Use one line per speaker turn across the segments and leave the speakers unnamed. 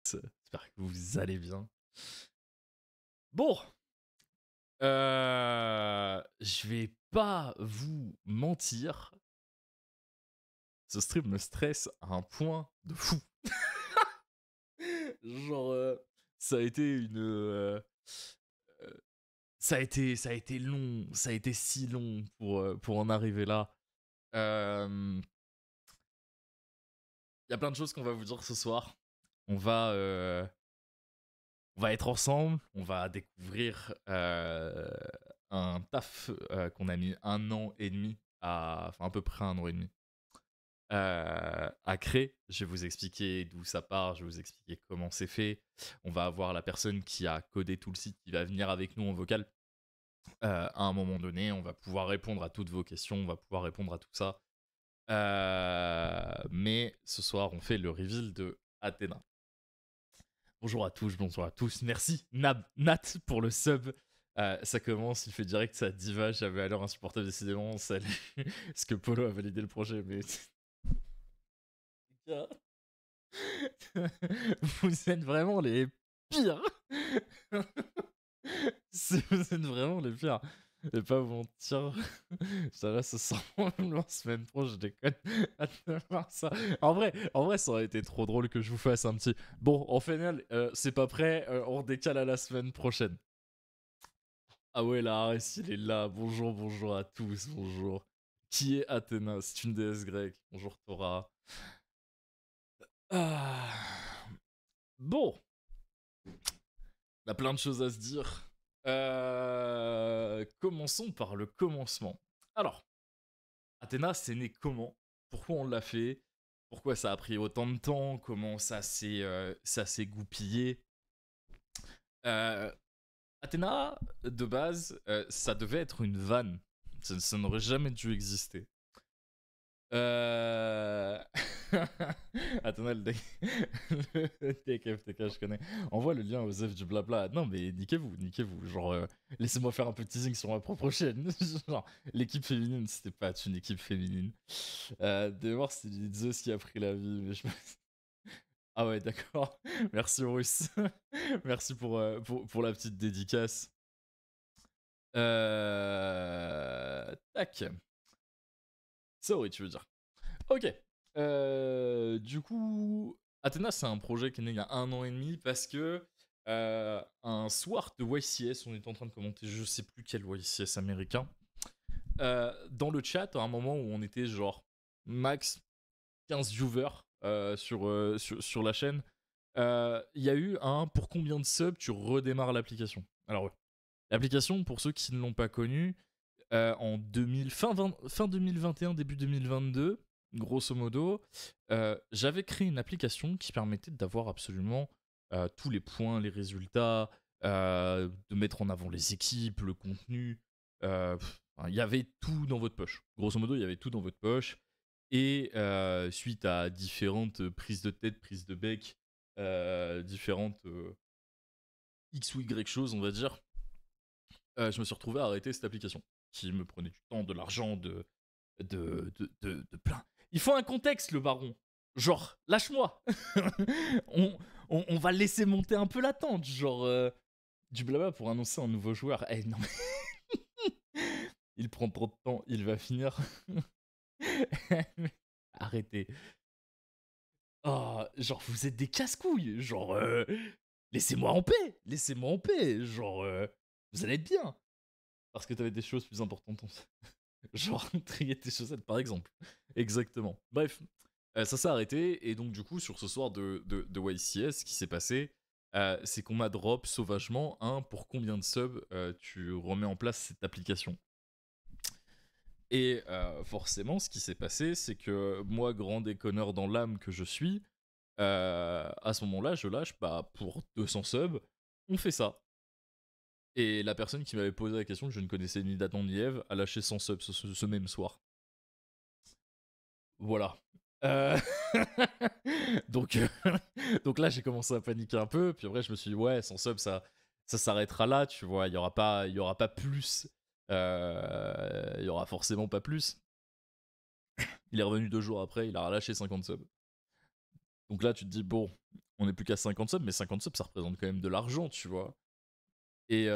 J'espère que vous allez bien. Bon, je vais pas vous mentir, ce stream me stresse à un point de fou. Genre, ça a été ça a été long, ça a été si long pour en arriver là. Il y a plein de choses qu'on va vous dire ce soir. On va, on va être ensemble, on va découvrir un taf qu'on a mis 1 an et demi enfin à peu près 1 an et demi à créer. Je vais vous expliquer d'où ça part, je vais vous expliquer comment c'est fait. On va avoir la personne qui a codé tout le site qui va venir avec nous en vocal. À un moment donné, on va pouvoir répondre à toutes vos questions, on va pouvoir répondre à tout ça. Mais ce soir, on fait le reveal de Athéna. Bonjour à tous, bonjour à tous. Merci Nat pour le sub. Ça commence, il fait direct sa diva. J'avais alors insupportable décidément. Salut. Est-ce que Polo a validé le projet? Mais vous êtes vraiment les pires. Vous êtes vraiment les pires. Je vais pas vous mentir. Ça va, ça sent la semaine pro, je déconne. Ça. En vrai, ça aurait été trop drôle que je vous fasse un petit. Bon, en final, c'est pas prêt, on décale à la semaine prochaine. Ah ouais, la Ares, il est là. Bonjour, bonjour à tous, bonjour. Qui est Athéna? C'est une déesse grecque. Bonjour Thora. Ah. Bon, on a plein de choses à se dire. Commençons par le commencement. Alors, Athéna, c'est né comment? Pourquoi on l'a fait? Pourquoi ça a pris autant de temps? Comment ça s'est goupillé? Athéna, de base, ça devait être une vanne. Ça n'aurait jamais dû exister. Attends, le deck FTK, je connais. Envoie le lien aux F du blabla. Non, mais niquez-vous, niquez-vous. Genre, laissez-moi faire un peu de teasing sur ma propre chaîne. Genre, l'équipe féminine, c'était pas une équipe féminine. De voir c'est Zeus qui a pris la vie. Mais je... Ah ouais, d'accord. Merci, Russe. Merci pour la petite dédicace. Tac. Sorry, tu veux dire. Ok. Du coup, Athéna, c'est un projet qui est né il y a 1 an et demi parce que un soir de YCS, on est en train de commenter, je sais plus quel YCS américain, dans le chat, à un moment où on était genre max 15 viewers sur la chaîne, il y a eu un pour combien de subs tu redémarres l'application. Alors, ouais. L'application, pour ceux qui ne l'ont pas connue, en fin 2021, début 2022, grosso modo, j'avais créé une application qui permettait d'avoir absolument tous les points, les résultats, de mettre en avant les équipes, le contenu. Il y avait tout dans votre poche. Grosso modo, il y avait tout dans votre poche. Et suite à différentes prises de tête, prises de bec, différentes X ou Y choses, on va dire, je me suis retrouvé à arrêter cette application qui me prenait du temps, de l'argent, de plein. Il faut un contexte, le baron. Genre, lâche-moi. on va laisser monter un peu l'attente. Genre, du blabla pour annoncer un nouveau joueur. Eh non, mais... il prend trop de temps, il va finir. Arrêtez. Oh, genre, vous êtes des casse-couilles. Genre, laissez-moi en paix. Laissez-moi en paix. Genre, vous allez être bien. Parce que t'avais des choses plus importantes. Genre, trier tes chaussettes, par exemple. Exactement. Bref, ça s'est arrêté. Et donc, du coup, sur ce soir de YCS, ce qui s'est passé, c'est qu'on m'a drop sauvagement un pour combien de subs tu remets en place cette application. Et forcément, ce qui s'est passé, c'est que moi, grand déconneur dans l'âme que je suis, à ce moment-là, je lâche, bah, pour 200 subs, on fait ça. Et la personne qui m'avait posé la question, que je ne connaissais ni Dathan ni Eve, a lâché 100 subs ce même soir. Voilà. donc, donc là, j'ai commencé à paniquer un peu. Puis après, je me suis dit, ouais, 100 subs, ça s'arrêtera là, tu vois. Il y aura pas plus. Il y aura forcément pas plus. Il est revenu 2 jours après, il a relâché 50 subs. Donc là, tu te dis, bon, on n'est plus qu'à 50 subs, mais 50 subs, ça représente quand même de l'argent, tu vois. Et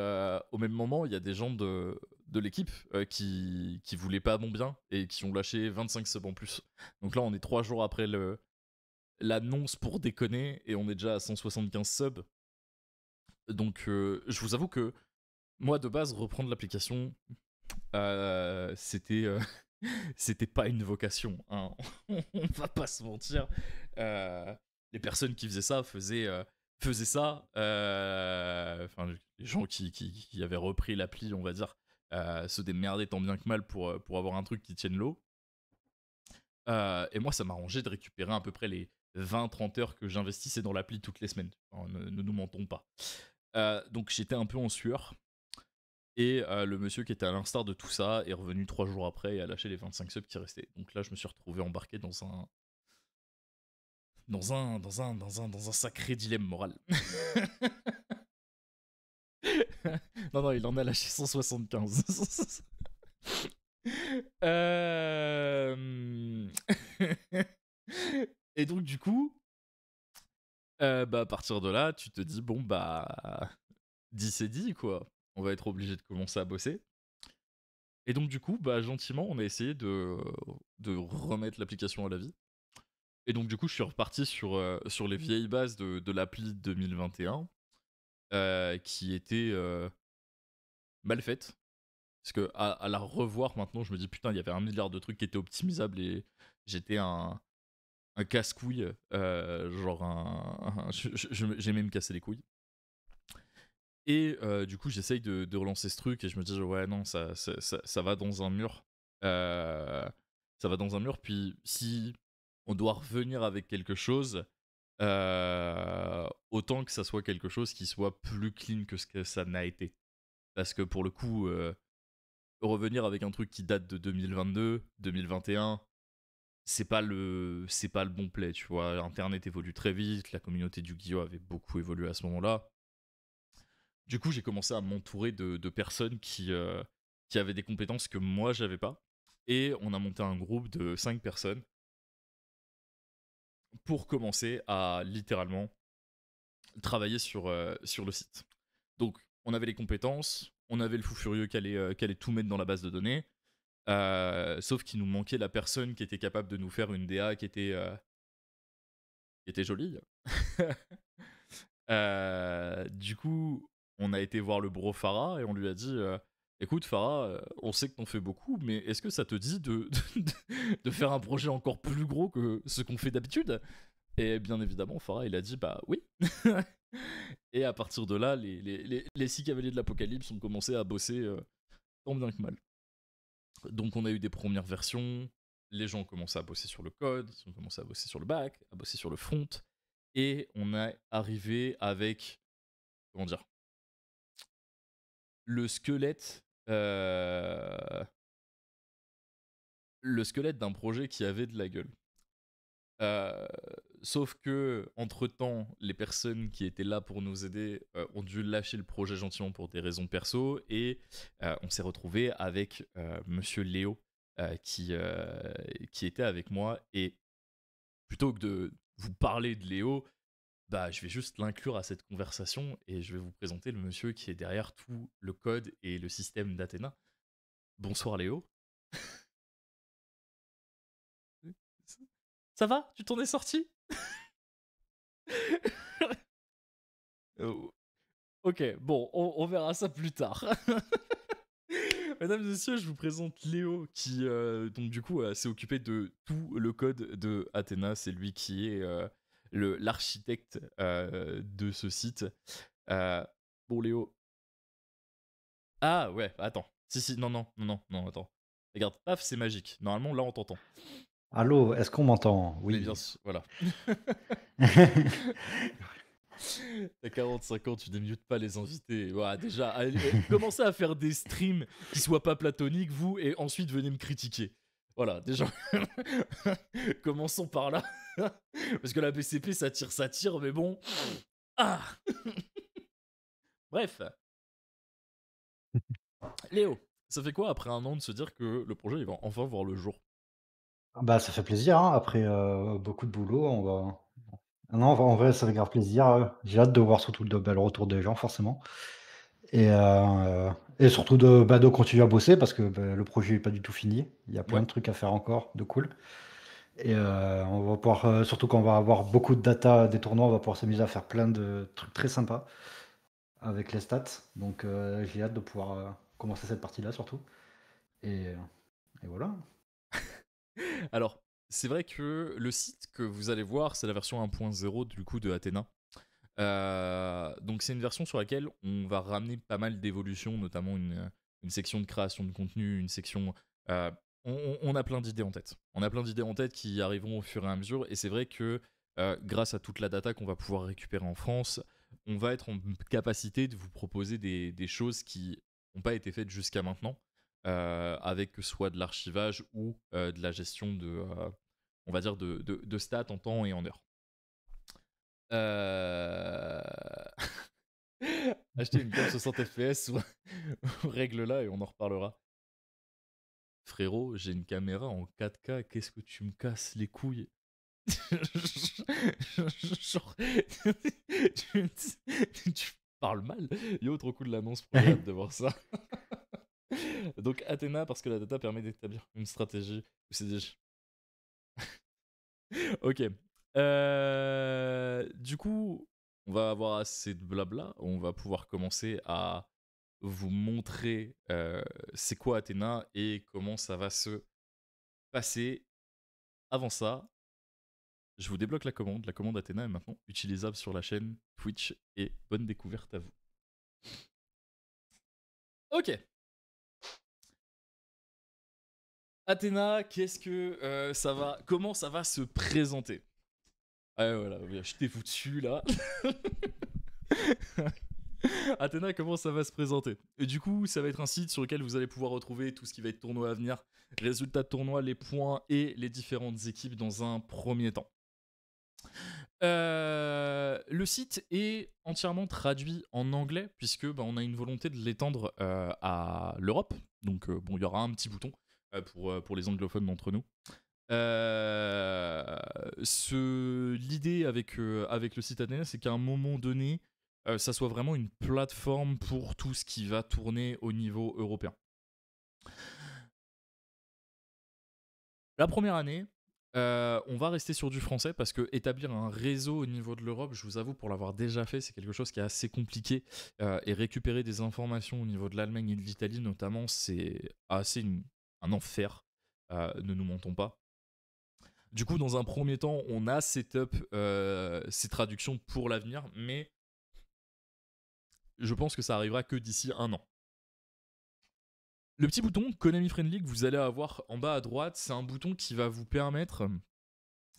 au même moment, il y a des gens de l'équipe qui voulaient pas mon bien et qui ont lâché 25 subs en plus. Donc là, on est 3 jours après l'annonce pour déconner et on est déjà à 175 subs. Donc je vous avoue que moi, de base, reprendre l'application, c'était c'était pas une vocation, hein. On va pas se mentir. Les personnes qui faisaient ça faisaient ça. Enfin, les gens qui avaient repris l'appli, on va dire, se démerdaient tant bien que mal pour avoir un truc qui tienne l'eau. Et moi, ça m'arrangeait de récupérer à peu près les 20-30 heures que j'investissais dans l'appli toutes les semaines. Enfin, ne nous mentons pas. Donc j'étais un peu en sueur. Et le monsieur qui était à l'instar de tout ça est revenu 3 jours après et a lâché les 25 subs qui restaient. Donc là, je me suis retrouvé embarqué dans un sacré dilemme moral. Non, non, il en a lâché 175. Et donc, du coup, bah, à partir de là, tu te dis, bon, bah, 10 c'est dit, quoi. On va être obligé de commencer à bosser. Et donc, du coup, bah, gentiment, on a essayé de remettre l'application à la vie. Et donc, du coup, je suis reparti sur les vieilles bases de l'appli 2021, qui étaient mal faites. Parce que à la revoir maintenant, je me dis putain, il y avait 1 milliard de trucs qui étaient optimisables et j'étais un casse-couille, genre j'aimais me casser les couilles. Et du coup, j'essaye de relancer ce truc et je me dis ouais, non, ça va dans un mur. Ça va dans un mur, puis si on doit revenir avec quelque chose, autant que ça soit quelque chose qui soit plus clean que ce que ça n'a été. Parce que pour le coup, revenir avec un truc qui date de 2022, 2021, c'est pas le bon play, tu vois. Internet évolue très vite, la communauté du Yu-Gi-Oh avait beaucoup évolué à ce moment-là. Du coup, j'ai commencé à m'entourer de personnes qui avaient des compétences que moi j'avais pas. Et on a monté un groupe de 5 personnes pour commencer à littéralement travailler sur le site. Donc, on avait les compétences, on avait le fou furieux qui allait tout mettre dans la base de données, sauf qu'il nous manquait la personne qui était capable de nous faire une DA qui était jolie. Du coup, on a été voir le bro Farah et on lui a dit écoute, Farah, on sait que t'en fais beaucoup, mais est-ce que ça te dit de faire un projet encore plus gros que ce qu'on fait d'habitude? Et bien évidemment, Farah, il a dit bah oui. Et à partir de là, les 6 cavaliers de l'Apocalypse ont commencé à bosser tant bien que mal. Donc on a eu des premières versions, les gens ont commencé à bosser sur le code, ils ont commencé à bosser sur le back, à bosser sur le front, et on est arrivé avec, comment dire, le squelette, le squelette d'un projet qui avait de la gueule. Euh, Sauf que, entre-temps, les personnes qui étaient là pour nous aider ont dû lâcher le projet gentiment pour des raisons perso, et on s'est retrouvé avec Monsieur Léo, qui était avec moi, et plutôt que de vous parler de Léo, bah, je vais juste l'inclure à cette conversation, et je vais vous présenter le monsieur qui est derrière tout le code et le système d'Athéna. Bonsoir Léo. Ça va? Tu t'en es sorti? Ok, bon, on verra ça plus tard. Mesdames et messieurs, je vous présente Léo qui, donc du coup, s'est occupé de tout le code de Athéna. C'est lui qui est l'architecte de ce site. Euh, bon, Léo. Ah ouais, attends. Si, non, non, non, non, non, attends. Regarde, paf, c'est magique. Normalement, là, on t'entend.
Allô, est-ce qu'on m'entend?
Mais bien
Oui.
sûr, voilà. T'as 45 ans, tu démutes pas les invités. Voilà, déjà, allez, commencez à faire des streams qui soient pas platoniques, vous, et ensuite venez me critiquer. Voilà, déjà. Commençons par là. Parce que la BCP, ça tire, mais bon. Ah. Bref. Léo, ça fait quoi après 1 an de se dire que le projet il va enfin voir le jour?
Bah, ça fait plaisir, hein, après, beaucoup de boulot, Ah non, en vrai, ça fait grave plaisir, j'ai hâte de voir surtout le retour des gens forcément et surtout de continuer à bosser parce que, le projet est pas du tout fini. Il y a plein
Ouais.
de trucs à faire encore de cool et on va pouvoir, surtout quand on va avoir beaucoup de data des tournois, on va pouvoir s'amuser à faire plein de trucs très sympas avec les stats donc j'ai hâte de pouvoir, commencer cette partie-là surtout et et voilà.
Alors, c'est vrai que le site que vous allez voir, c'est la version 1.0 du coup de Athena. Donc c'est une version sur laquelle on va ramener pas mal d'évolutions, notamment une section de création de contenu, une section... euh, on a plein d'idées en tête. On a plein d'idées en tête qui arriveront au fur et à mesure, et c'est vrai que grâce à toute la data qu'on va pouvoir récupérer en France, on va être en capacité de vous proposer des choses qui n'ont pas été faites jusqu'à maintenant, avec soit de l'archivage ou de la gestion on va dire, de stats en temps et en heure. Euh... Acheter une cam 60 FPS ou règle-là et on en reparlera. Frérot, j'ai une caméra en 4K, qu'est-ce que tu me casses les couilles? Genre, tu parles mal. Yo, trop cool l'annonce, j'ai hâte de voir ça. Donc Athena, parce que la data permet d'établir une stratégie. C'est déjà... Ok. Du coup, on va avoir assez de blabla. On va pouvoir commencer à vous montrer c'est quoi Athéna et comment ça va se passer. Avant ça, je vous débloque la commande. La commande Athéna est maintenant utilisable sur la chaîne Twitch et bonne découverte à vous. Ok. Athéna, qu'est-ce que ça va... Comment ça va se présenter? Ah voilà, je t'ai foutu là. Athéna, comment ça va se présenter? Et du coup, ça va être un site sur lequel vous allez pouvoir retrouver tout ce qui va être tournoi à venir, résultats de tournoi, les points et les différentes équipes dans un premier temps. Le site est entièrement traduit en anglais puisque on a une volonté de l'étendre à l'Europe. Donc bon, il y aura un petit bouton pour les anglophones d'entre nous. L'idée avec le site Athéna, c'est qu'à un moment donné, ça soit vraiment une plateforme pour tout ce qui va tourner au niveau européen. La première année, on va rester sur du français parce que établir un réseau au niveau de l'Europe, je vous avoue, pour l'avoir déjà fait, c'est quelque chose qui est assez compliqué. Et récupérer des informations au niveau de l'Allemagne et de l'Italie, notamment, c'est assez un enfer. Ne nous mentons pas. Du coup, dans un premier temps, on a setup ces traductions pour l'avenir, mais je pense que ça arrivera que d'ici un an. Le petit bouton Konami Friendly que vous allez avoir en bas à droite, c'est un bouton qui va vous permettre,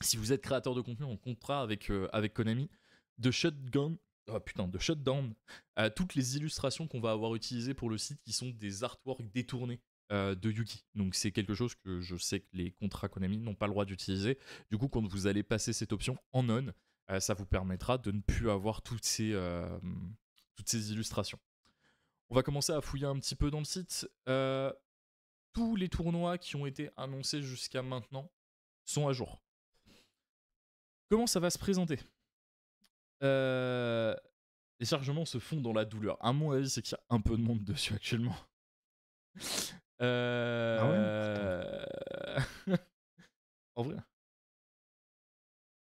si vous êtes créateur de contenu en contrat avec Konami, de shutdown toutes les illustrations qu'on va avoir utilisées pour le site qui sont des artworks détournés de Yuki. Donc c'est quelque chose que je sais que les contrats Konami n'ont pas le droit d'utiliser. Du coup, quand vous allez passer cette option en on, ça vous permettra de ne plus avoir toutes ces illustrations. On va commencer à fouiller un petit peu dans le site. Tous les tournois qui ont été annoncés jusqu'à maintenant sont à jour. Comment ça va se présenter? Les chargements se font dans la douleur. À mon avis, c'est qu'il y a un peu de monde dessus actuellement.
Ah ouais? Putain.
En vrai.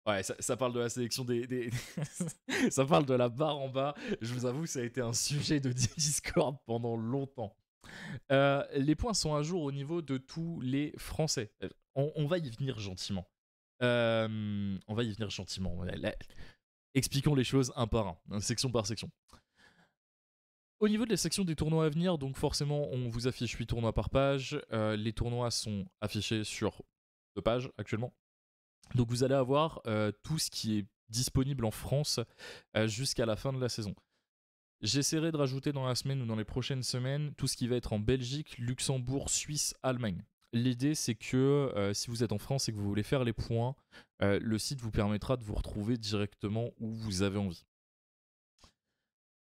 Ouais, ça parle de la sélection ça parle de la barre en bas. Je vous avoue, ça a été un sujet de Discord pendant longtemps. Les points sont à jour au niveau de tous les Français. On va y venir gentiment. On va y venir gentiment. Expliquons les choses un par un, section par section. Au niveau de la section des tournois à venir, donc forcément, on vous affiche 8 tournois par page. Les tournois sont affichés sur 2 pages actuellement. Donc vous allez avoir tout ce qui est disponible en France jusqu'à la fin de la saison. J'essaierai de rajouter dans la semaine ou dans les prochaines semaines tout ce qui va être en Belgique, Luxembourg, Suisse, Allemagne. L'idée, c'est que si vous êtes en France et que vous voulez faire les points, le site vous permettra de vous retrouver directement où vous avez envie.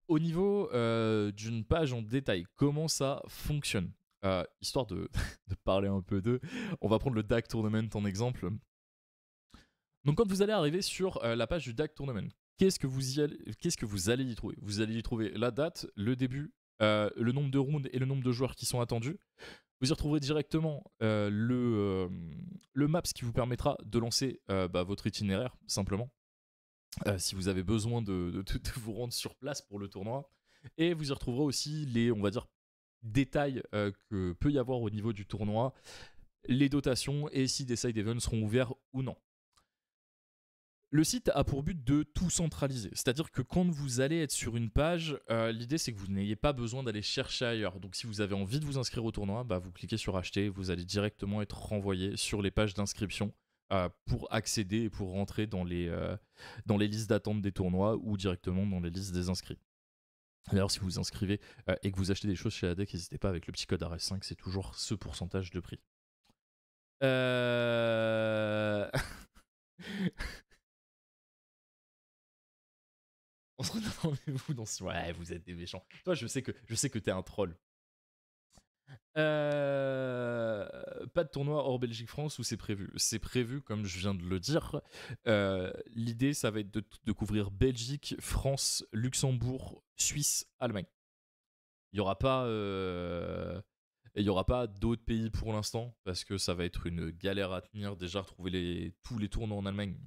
Au niveau d'une page en détail, comment ça fonctionne? Histoire de parler un peu d'eux, on va prendre le DAC Tournament en exemple. Donc quand vous allez arriver sur la page du DAC Tournament, qu'est-ce que vous allez y trouver? Vous allez y trouver la date, le début, le nombre de rounds et le nombre de joueurs qui sont attendus. Vous y retrouverez directement le maps qui vous permettra de lancer votre itinéraire, simplement. Si vous avez besoin de vous rendre sur place pour le tournoi. Et vous y retrouverez aussi les, on va dire, détails que peut y avoir au niveau du tournoi, les dotations et si des side events seront ouverts ou non. Le site a pour but de tout centraliser, c'est-à-dire que quand vous allez être sur une page, l'idée c'est que vous n'ayez pas besoin d'aller chercher ailleurs. Donc si vous avez envie de vous inscrire au tournoi, vous cliquez sur acheter, vous allez directement être renvoyé sur les pages d'inscription pour accéder et pour rentrer dans les listes d'attente des tournois ou directement dans les listes des inscrits. D'ailleurs, si vous vous inscrivez et que vous achetez des choses chez ADEC, n'hésitez pas avec le petit code RS5, c'est toujours ce pourcentage de prix. On se redonne rendez-vous dans ce... Ouais, vous êtes des méchants. Toi, je sais que t'es un troll. Pas de tournoi hors Belgique-France où c'est prévu. C'est prévu, comme je viens de le dire. L'idée, ça va être de couvrir Belgique, France, Luxembourg, Suisse, Allemagne. Il n'y aura pas d'autres pays pour l'instant parce que ça va être une galère à tenir. Déjà, retrouver tous les tournois en Allemagne,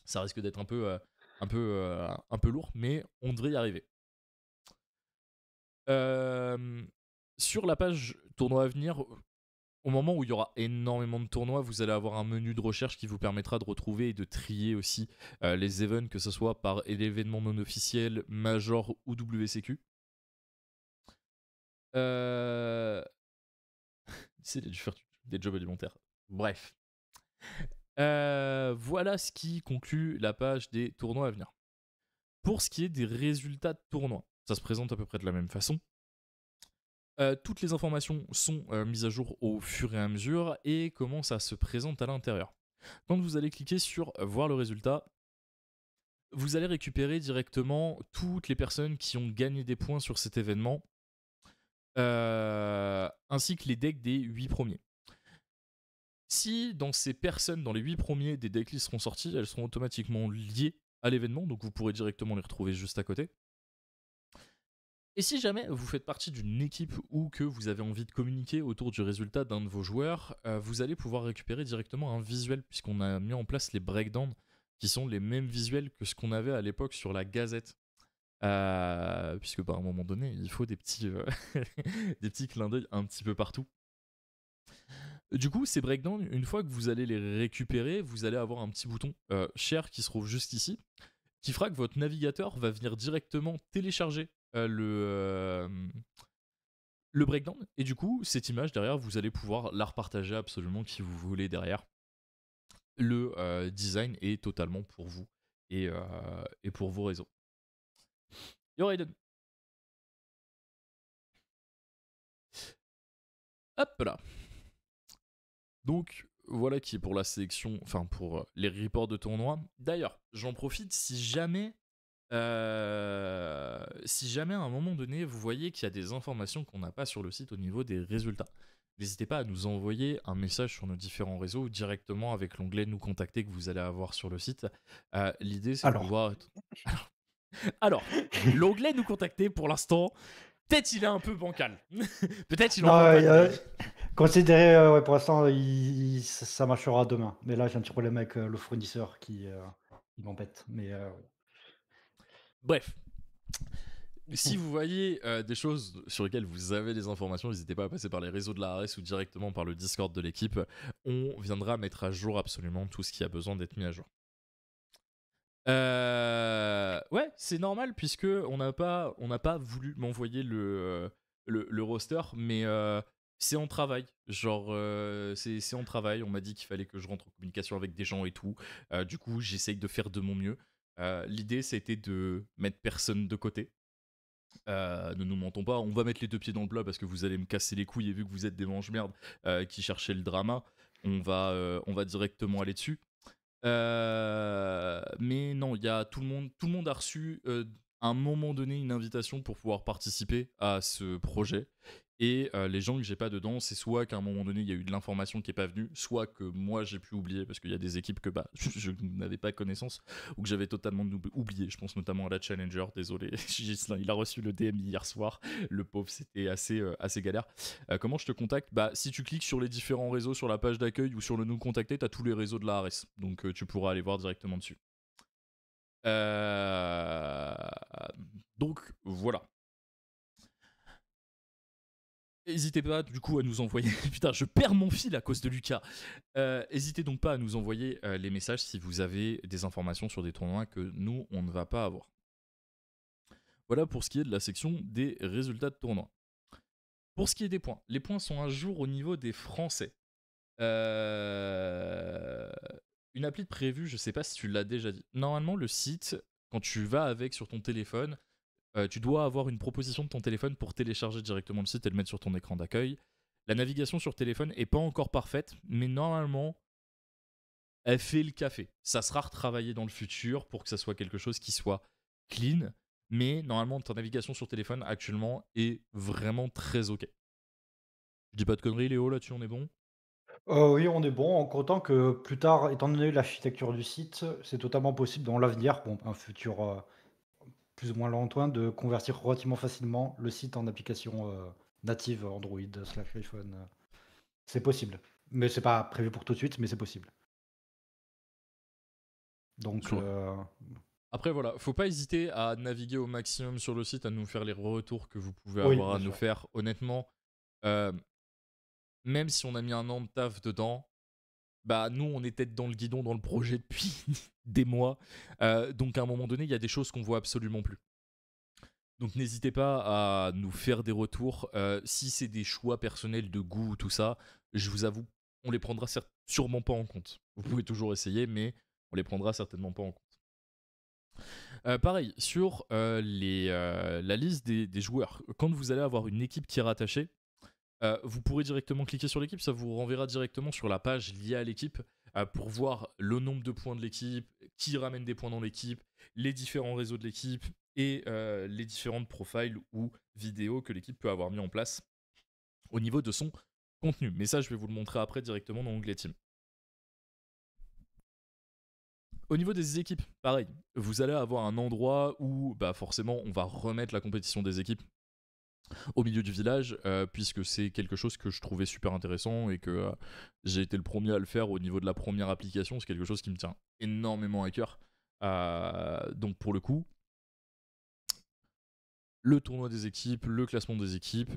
ça risque d'être un peu lourd, mais on devrait y arriver. Sur la page tournoi à venir, au moment où il y aura énormément de tournois, vous allez avoir un menu de recherche qui vous permettra de retrouver et de trier aussi les events, que ce soit par l'événement non officiel, Major ou WCQ. Il a dû faire des jobs alimentaires. Bref. Voilà ce qui conclut la page des tournois à venir. Pour ce qui est des résultats de tournois, ça se présente à peu près de la même façon. Toutes les informations sont mises à jour au fur et à mesure et comment ça se présente à l'intérieur. Quand vous allez cliquer sur voir le résultat, vous allez récupérer directement toutes les personnes qui ont gagné des points sur cet événement, ainsi que les decks des 8 premiers. Si dans ces personnes, dans les 8 premiers, des decklists seront sorties, elles seront automatiquement liées à l'événement, donc vous pourrez directement les retrouver juste à côté. Et si jamais vous faites partie d'une équipe ou que vous avez envie de communiquer autour du résultat d'un de vos joueurs, vous allez pouvoir récupérer directement un visuel, puisqu'on a mis en place les breakdowns, qui sont les mêmes visuels que ce qu'on avait à l'époque sur la Gazette. Puisque à un moment donné, il faut des petits, des petits clins d'œil un petit peu partout. Du coup, ces breakdowns, une fois que vous allez les récupérer, vous allez avoir un petit bouton share qui se trouve juste ici, qui fera que votre navigateur va venir directement télécharger le breakdown. Et du coup, cette image derrière, vous allez pouvoir la repartager absolument qui vous voulez derrière. Le design est totalement pour vous et pour vos réseaux. Yo Raiden. Hop là. Donc voilà qui est pour la sélection, enfin pour les reports de tournoi. D'ailleurs, j'en profite si jamais à un moment donné vous voyez qu'il y a des informations qu'on n'a pas sur le site au niveau des résultats, n'hésitez pas à nous envoyer un message sur nos différents réseaux ou directement avec l'onglet nous contacter que vous allez avoir sur le site. L'idée c'est de pouvoir... Alors, l'onglet nous contacter pour l'instant, peut-être il est un peu bancal. Peut-être il en voit pas.
Considérez, pour l'instant, ça marchera demain. Mais là, j'ai un petit problème avec le fournisseur qui m'embête. Mais
bref. Si vous voyez des choses sur lesquelles vous avez des informations, n'hésitez pas à passer par les réseaux de la RS ou directement par le Discord de l'équipe. On viendra mettre à jour absolument tout ce qui a besoin d'être mis à jour. Ouais, c'est normal puisque on n'a pas voulu m'envoyer le roster, mais c'est en travail. Genre, c'est en travail. On m'a dit qu'il fallait que je rentre en communication avec des gens et tout. Du coup, j'essaye de faire de mon mieux. L'idée, c'était de mettre personne de côté. Ne nous mentons pas, on va mettre les deux pieds dans le plat parce que vous allez me casser les couilles et vu que vous êtes des mange-merdes qui cherchaient le drama, on va directement aller dessus. Mais non, il y a tout le monde a reçu à un moment donné une invitation pour pouvoir participer à ce projet Et les gens que j'ai pas dedans, c'est soit qu'à un moment donné, il y a eu de l'information qui est pas venue, soit que moi j'ai pu oublier, parce qu'il y a des équipes que bah, je n'avais pas connaissance, ou que j'avais totalement oublié. Je pense notamment à la Challenger, désolé, Gislain, il a reçu le DM hier soir, le pauvre, c'était assez galère. Comment je te contacte? Bah, si tu cliques sur les différents réseaux, sur la page d'accueil ou sur le nous contacter, tu as tous les réseaux de la ARS, donc tu pourras aller voir directement dessus. Donc voilà. N'hésitez pas du coup à nous envoyer. Putain, je perds mon fil à cause de Lucas. N'hésitez donc pas à nous envoyer les messages si vous avez des informations sur des tournois que nous, on ne va pas avoir. Voilà pour ce qui est de la section des résultats de tournoi. Pour ce qui est des points, les points sont à jour au niveau des Français. Une appli prévue, je sais pas si tu l'as déjà dit. Normalement, le site, quand tu vas avec sur ton téléphone, tu dois avoir une proposition de ton téléphone pour télécharger directement le site et le mettre sur ton écran d'accueil. La navigation sur téléphone est pas encore parfaite, mais normalement, elle fait le café. Ça sera retravaillé dans le futur pour que ça soit quelque chose qui soit clean, mais normalement, ta navigation sur téléphone actuellement est vraiment très ok. Je dis pas de conneries, Léo, là-dessus, on est bon?
Oui, on est bon, encore autant que plus tard, étant donné l'architecture du site, c'est totalement possible dans l'avenir, bon, un futur, plus ou moins lointain, de convertir relativement facilement le site en application, native Android/iPhone, c'est possible. Mais c'est pas prévu pour tout de suite, mais c'est possible. Donc,
Sur- Après, voilà, faut pas hésiter à naviguer au maximum sur le site, à nous faire les retours que vous pouvez
oui,
avoir
bien
à nous
sûr.
faire. Honnêtement, euh, même si on a mis un an de taf dedans, bah nous on est tête dans le guidon dans le projet depuis des mois. Donc à un moment donné, il y a des choses qu'on voit absolument plus. Donc n'hésitez pas à nous faire des retours. Si c'est des choix personnels de goût, tout ça, je vous avoue, on les prendra sûrement pas en compte. Vous pouvez toujours essayer, mais on les prendra certainement pas en compte. Pareil, sur la liste des joueurs, quand vous allez avoir une équipe qui est rattachée, vous pourrez directement cliquer sur l'équipe, ça vous renverra directement sur la page liée à l'équipe pour voir le nombre de points de l'équipe, qui ramène des points dans l'équipe, les différents réseaux de l'équipe et les différentes profiles ou vidéos que l'équipe peut avoir mis en place au niveau de son contenu. Mais ça, je vais vous le montrer après directement dans l'onglet Team. Au niveau des équipes, pareil, vous allez avoir un endroit où bah forcément on va remettre la compétition des équipes au milieu du village, puisque c'est quelque chose que je trouvais super intéressant et que j'ai été le premier à le faire au niveau de la première application. C'est quelque chose qui me tient énormément à cœur. Donc pour le coup, le tournoi des équipes, le classement des équipes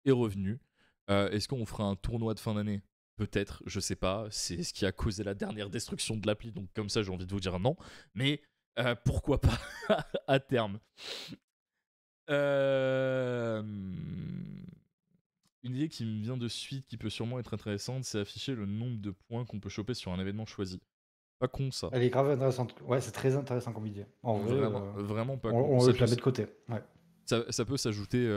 est revenu. Est-ce qu'on fera un tournoi de fin d'année? Peut-être, je sais pas. C'est ce qui a causé la dernière destruction de l'appli, donc comme ça j'ai envie de vous dire non. Mais pourquoi pas à terme. Une idée qui me vient de suite, qui peut sûrement être intéressante, c'est afficher le nombre de points qu'on peut choper sur un événement choisi. Pas con ça.
Elle est grave intéressante. Ouais, c'est très intéressant comme idée. En vrai,
Vraiment, vraiment pas
on
con.
on je la mets de côté. Ouais.
Ça peut s'ajouter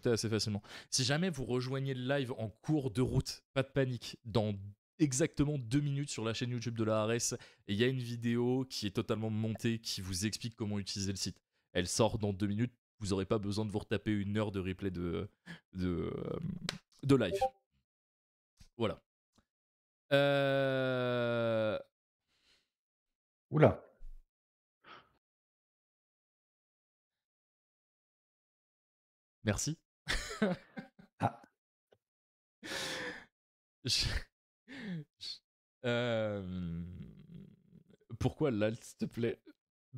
assez facilement. Si jamais vous rejoignez le live en cours de route, pas de panique, dans exactement 2 minutes sur la chaîne YouTube de la ARS, il y a une vidéo qui est totalement montée qui vous explique comment utiliser le site. Elle sort dans 2 minutes, vous n'aurez pas besoin de vous retaper 1 heure de replay de, de live. Voilà.
Oula.
Merci.
Ah,
Je- je- Euh, Pourquoi l'alt, s'il te plaît?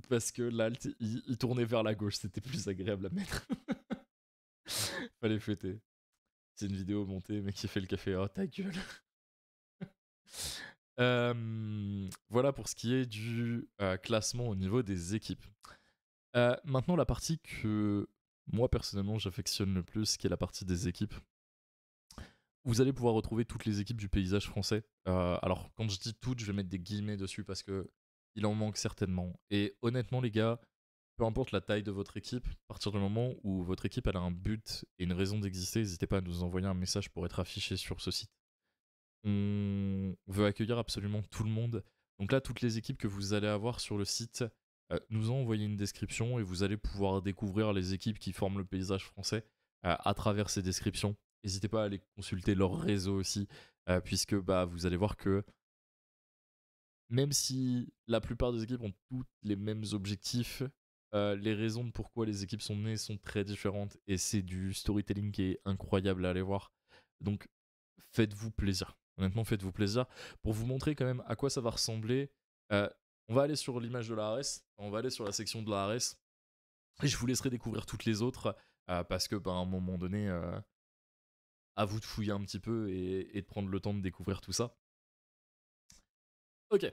Parce que l'alt, il tournait vers la gauche, c'était plus agréable à mettre. Fallait fêter. C'est une vidéo montée, mais qui fait le café. Oh, ta gueule. Voilà pour ce qui est du classement au niveau des équipes. Maintenant, la partie que moi, personnellement, j'affectionne le plus, qui est la partie des équipes. Vous allez pouvoir retrouver toutes les équipes du paysage français. Alors, quand je dis toutes, je vais mettre des guillemets dessus parce que il en manque certainement. Et honnêtement, les gars, peu importe la taille de votre équipe, à partir du moment où votre équipe elle a un but et une raison d'exister, n'hésitez pas à nous envoyer un message pour être affiché sur ce site. On veut accueillir absolument tout le monde. Donc là, toutes les équipes que vous allez avoir sur le site, nous ont envoyé une description et vous allez pouvoir découvrir les équipes qui forment le paysage français à travers ces descriptions. n'hésitez pas à aller consulter leur réseau aussi, puisque bah, vous allez voir que même si la plupart des équipes ont toutes les mêmes objectifs, les raisons de pourquoi les équipes sont nées sont très différentes et c'est du storytelling qui est incroyable à aller voir. Donc faites-vous plaisir. Honnêtement, faites-vous plaisir. Pour vous montrer quand même à quoi ça va ressembler, euh, on va aller sur l'image de la ARS, on va aller sur la section de la ARS et je vous laisserai découvrir toutes les autres parce que bah, à un moment donné, à vous de fouiller un petit peu et de prendre le temps de découvrir tout ça. Ok,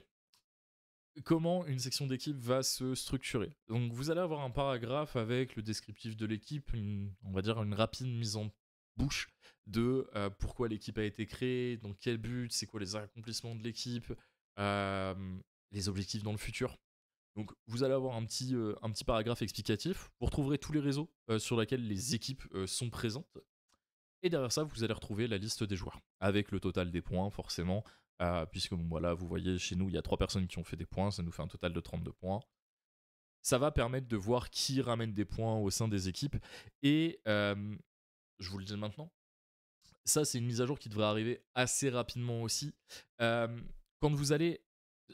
comment une section d'équipe va se structurer. Donc vous allez avoir un paragraphe avec le descriptif de l'équipe, on va dire une rapide mise en bouche de pourquoi l'équipe a été créée, dans quel but, c'est quoi les accomplissements de l'équipe, euh, les objectifs dans le futur. Donc vous allez avoir un petit paragraphe explicatif. Vous retrouverez tous les réseaux sur lesquels les équipes sont présentes. Et derrière ça, vous allez retrouver la liste des joueurs, avec le total des points, forcément, puisque bon, voilà, vous voyez, chez nous, il y a 3 personnes qui ont fait des points, ça nous fait un total de 32 points. Ça va permettre de voir qui ramène des points au sein des équipes, et je vous le dis maintenant, ça, c'est une mise à jour qui devrait arriver assez rapidement aussi. Quand vous allez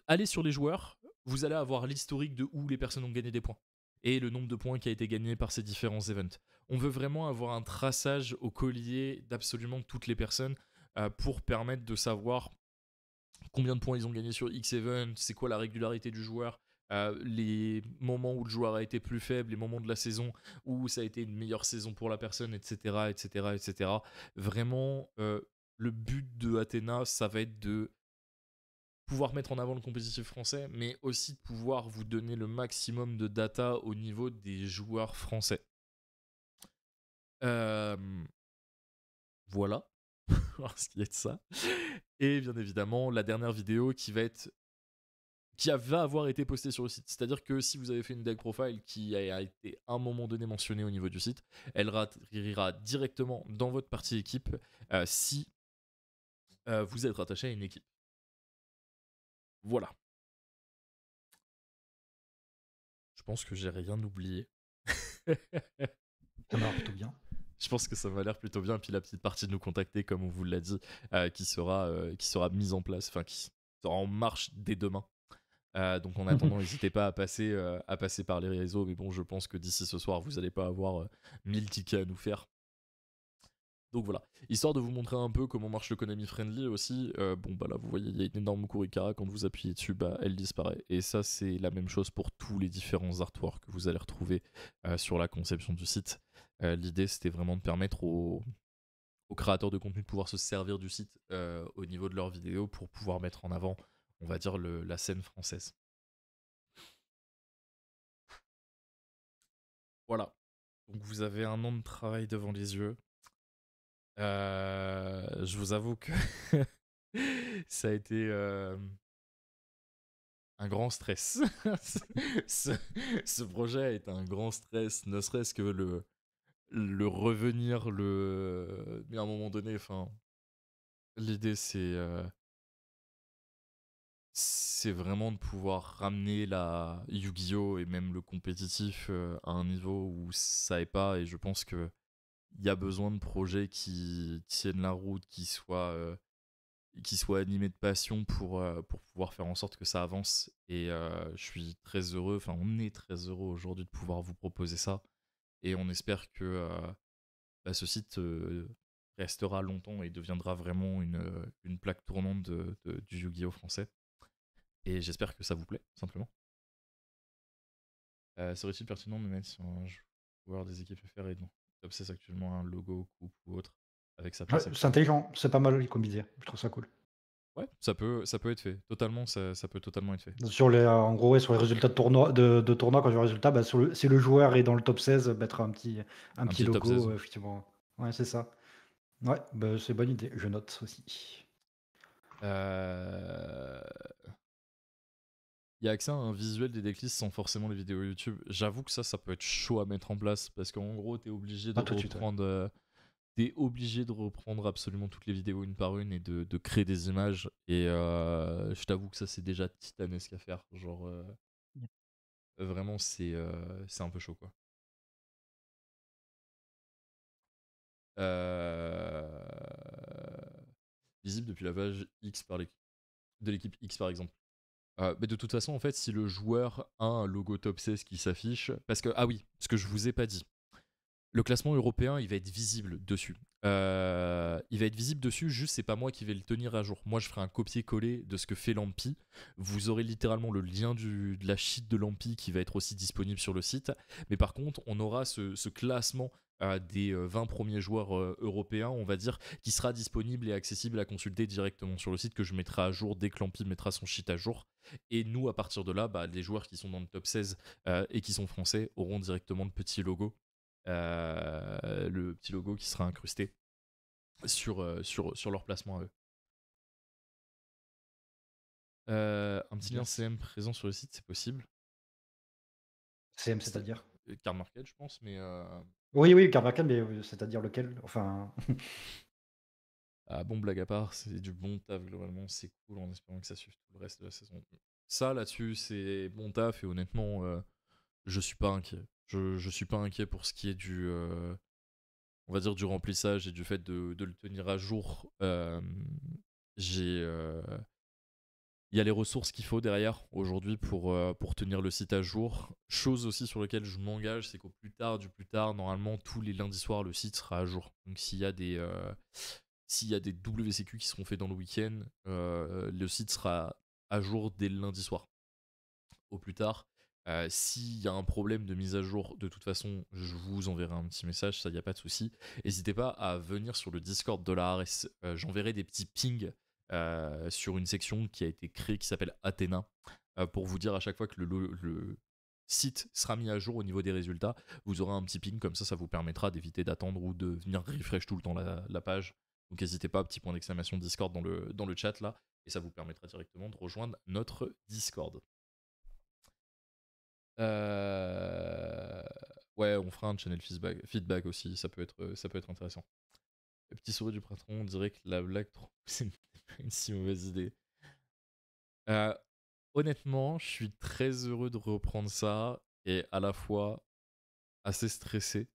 aller sur les joueurs, vous allez avoir l'historique de où les personnes ont gagné des points et le nombre de points qui a été gagné par ces différents events. On veut vraiment avoir un traçage au collier d'absolument toutes les personnes pour permettre de savoir combien de points ils ont gagné sur X event, c'est quoi la régularité du joueur, les moments où le joueur a été plus faible, les moments de la saison où ça a été une meilleure saison pour la personne, etc. etc., etc. Vraiment, le but de Athéna, ça va être de pouvoir mettre en avant le compétitif français, mais aussi de pouvoir vous donner le maximum de data au niveau des joueurs français. Euh, voilà, ce qui est de ça. Et bien évidemment, la dernière vidéo va avoir été postée sur le site. C'est-à-dire que si vous avez fait une deck profile qui a été à un moment donné mentionnée au niveau du site, elle atterrira directement dans votre partie équipe si vous êtes rattaché à une équipe. Voilà. Je pense que j'ai rien oublié.
Ça m'a l'air plutôt bien.
Je pense que ça m'a l'air plutôt bien. Puis la petite partie de nous contacter, comme on vous l'a dit, qui sera mise en place, enfin qui sera en marche dès demain. Donc en attendant, n'hésitez pas à passer par les réseaux. Mais bon, je pense que d'ici ce soir, vous n'allez pas avoir 1000 tickets à nous faire. Donc voilà, histoire de vous montrer un peu comment marche l'économie friendly aussi, bon bah là vous voyez il y a une énorme kurikara, quand vous appuyez dessus bah elle disparaît. Et ça c'est la même chose pour tous les différents artworks que vous allez retrouver sur la conception du site. L'idée c'était vraiment de permettre aux créateurs de contenu de pouvoir se servir du site au niveau de leurs vidéos pour pouvoir mettre en avant, on va dire, la scène française. Voilà, donc vous avez un an de travail devant les yeux. Je vous avoue que ça a été un grand stress. ce, ce projet a été un grand stress, ne serait-ce que le revenir, mais à un moment donné, enfin, l'idée c'est vraiment de pouvoir ramener la Yu-Gi-Oh! Et même le compétitif à un niveau où ça est pas, et je pense que il y a besoin de projets qui tiennent la route, qui soit animé de passion pour pouvoir faire en sorte que ça avance. Et je suis très heureux, enfin on est très heureux aujourd'hui de pouvoir vous proposer ça. Et on espère que bah, ce site restera longtemps et deviendra vraiment une plaque tournante du Yu-Gi-Oh! Français. Et j'espère que ça vous plaît, simplement. Serait-il pertinent de mettre sur un joueur des équipes FR et non Obsess actuellement un logo, coupe ou autre avec sa
Ouais,
place
c'est
actuelle?
intelligent, c'est pas mal comme idée. Je trouve ça cool.
Ouais, ça peut être fait. Totalement, ça peut totalement être fait.
Sur les, en gros, ouais, sur les résultats de tournoi, quand je vois le résultat, bah, si le joueur est dans le top 16, mettre un
Un
petit
petit top 16.
logo, effectivement. Ouais, c'est ça. Ouais, bah, c'est bonne idée, je note aussi.
Euh, Il y a accès à un visuel des decklists sans forcément les vidéos YouTube. J'avoue que ça peut être chaud à mettre en place parce qu'en gros,
Pas tout de suite, ouais.
t'es obligé de reprendre absolument toutes les vidéos une par une et de créer des images. Et je t'avoue que ça, c'est déjà titanesque à faire. Genre, vraiment, c'est un peu chaud, quoi. Euh, Visible depuis la page X de l'équipe X par exemple. Mais de toute façon, en fait, si le joueur a un logo top 16 qui s'affiche, parce que, ah oui, ce que je vous ai pas dit, le classement européen, il va être visible dessus. Il va être visible dessus, juste c'est pas moi qui vais le tenir à jour. Moi, je ferai un copier-coller de ce que fait Lampi. Vous aurez littéralement le lien de la sheet de Lampi qui va être aussi disponible sur le site. Mais par contre, on aura ce classement des 20 premiers joueurs européens, on va dire, qui sera disponible et accessible à consulter directement sur le site que je mettrai à jour dès que Lampi mettra son sheet à jour. Et nous, à partir de là, les joueurs qui sont dans le top 16 et qui sont français auront directement le petit logo qui sera incrusté sur leur placement à eux. Un petit lien CM présent sur le site, c'est possible.
CM, c'est-à-dire
Card Market, je pense, mais.
Oui, Carvacal, mais c'est-à-dire lequel? Enfin.
Bon, blague à part, c'est du bon taf globalement, c'est cool en espérant que ça suive tout le reste de la saison. Ça là-dessus, c'est bon taf et honnêtement, je suis pas inquiet. Je suis pas inquiet pour ce qui est on va dire du remplissage et du fait de le tenir à jour. J'ai Il y a les ressources qu'il faut derrière aujourd'hui pour tenir le site à jour. Chose aussi sur laquelle je m'engage, c'est qu'au plus tard du plus tard, normalement tous les lundis soirs, le site sera à jour. Donc s'il y a des WCQ qui seront faits dans le week-end, le site sera à jour dès le lundi soir. Au plus tard, s'il y a un problème de mise à jour, de toute façon, je vous enverrai un petit message, ça y a pas de souci. N'hésitez pas à venir sur le Discord de la ARS. J'enverrai des petits pings sur une section qui a été créée qui s'appelle Athéna pour vous dire à chaque fois que le site sera mis à jour au niveau des résultats. Vous aurez un petit ping comme ça vous permettra d'éviter d'attendre ou de venir refresh tout le temps la page. Donc n'hésitez pas, petit point d'exclamation Discord dans le chat là, et ça vous permettra directement de rejoindre notre Discord. Ouais, on fera un channel feedback aussi, ça peut être intéressant. Le petit souris du patron, on dirait que la blague trop, c'est une si mauvaise idée. Honnêtement, je suis très heureux de reprendre ça et à la fois assez stressé